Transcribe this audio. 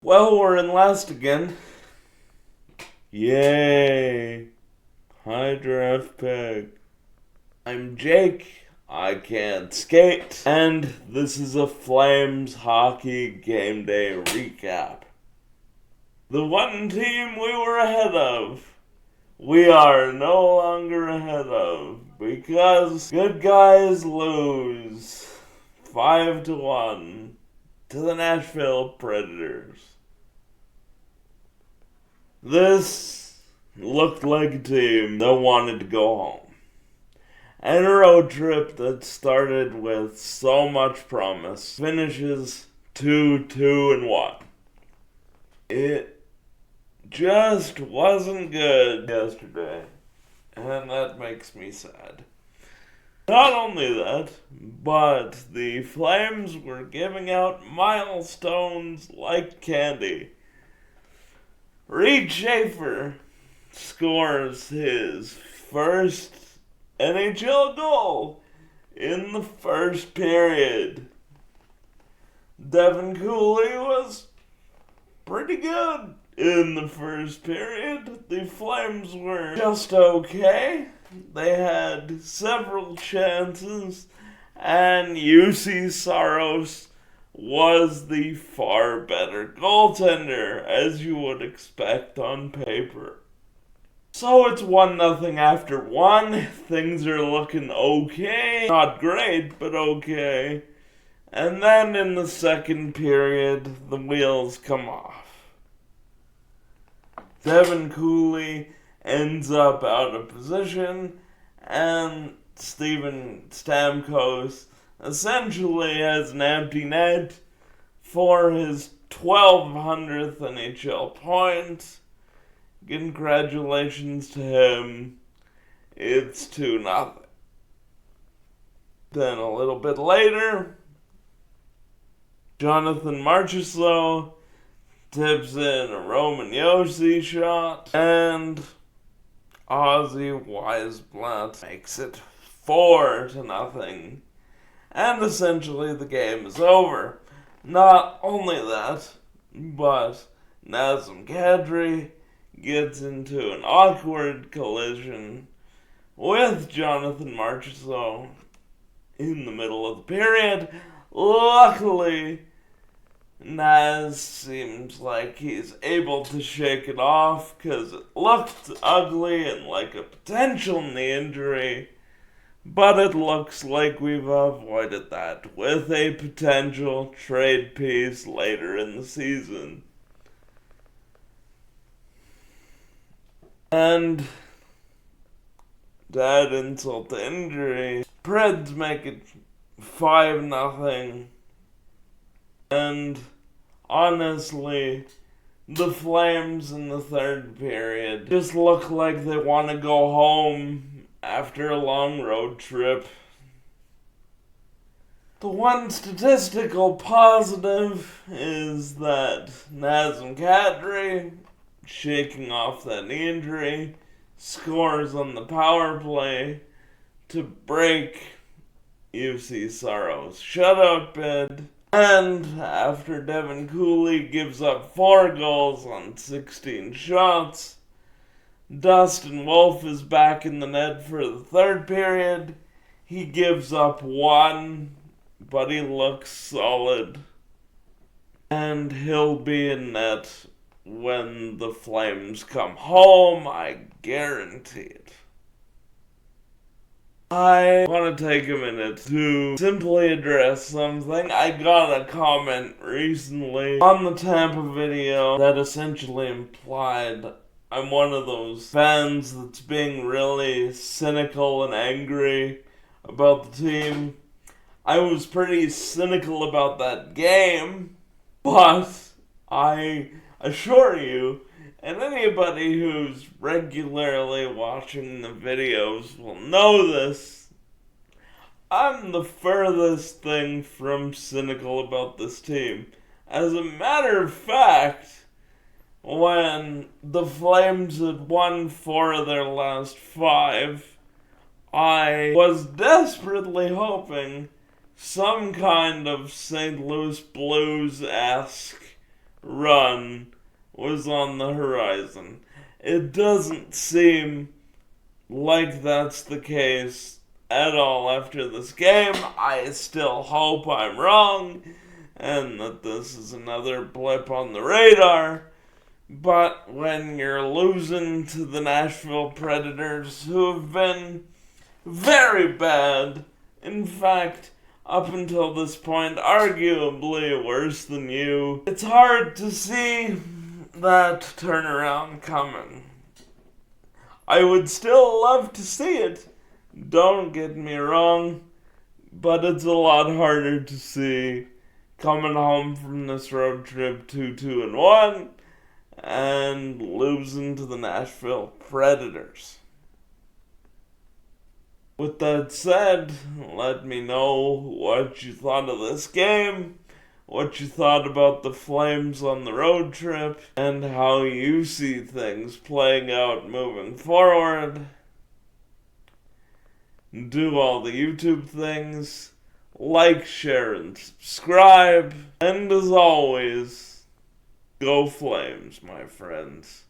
Well, we're in last again. Yay! High draft pick. I'm Jake. I can't skate. And this is a Flames hockey game day recap. The one team we were ahead of, we are no longer ahead of because good guys lose 5-1 to the Nashville Predators. This looked like a team that wanted to go home. And a road trip that started with so much promise finishes 2-1. It just wasn't good yesterday, and that makes me sad. Not only that, but the Flames were giving out milestones like candy. Schaffer scores his first NHL goal in the first period. Cooley was pretty good in the first period. The Flames were just okay. They had several chances, and UC Saros was the far better goaltender, as you would expect on paper. So it's 1-0 after 1. Things are looking okay. Not great, but okay. And then in the second period, the wheels come off. Cooley ends up out of position, and Stamkos essentially has an empty net for his 1200th NHL point. Congratulations to him. It's 2-0. Then a little bit later, Jonathan Marchessault tips in a Roman Josi shot, and Ozzy Weisblatt makes it 4-0. And essentially the game is over. Not only that, but Kadri gets into an awkward collision with Jonathan Marchessault in the middle of the period. Luckily, Naz seems like he's able to shake it off because it looked ugly and like a potential knee injury. But it looks like we've avoided that with a potential trade piece later in the season. And to add insult to injury, Preds make it 5-0. And honestly, the Flames in the third period just look like they want to go home after a long road trip. The one statistical positive is that Kadri, shaking off that knee injury, scores on the power play to break UC Saros' shutout bid. And after Cooley gives up 4 goals on 16 shots, Dustin Wolf is back in the net for the third period. He gives up 1, but he looks solid. And he'll be in net when the Flames come home, I guarantee it. I want to take a minute to simply address something. I got a comment recently on the Tampa video that essentially implied I'm one of those fans that's being really cynical and angry about the team. I was pretty cynical about that game, but I assure you, and anybody who's regularly watching the videos will know this, I'm the furthest thing from cynical about this team. As a matter of fact, when the Flames had won 4 of their last 5, I was desperately hoping some kind of St. Louis Blues-esque run was on the horizon. It doesn't seem like that's the case at all after this game. I still hope I'm wrong and that this is another blip on the radar. But when you're losing to the Nashville Predators, who have been very bad, in fact, up until this point, arguably worse than you, it's hard to see that turnaround coming. I would still love to see it, don't get me wrong, but it's a lot harder to see coming home from this road trip 2-2-1 and losing to the Nashville Predators. With that said, let me know what you thought of this game, what you thought about the Flames on the road trip, and how you see things playing out moving forward. Do all the YouTube things, like, share, and subscribe, and as always, go Flames, my friends.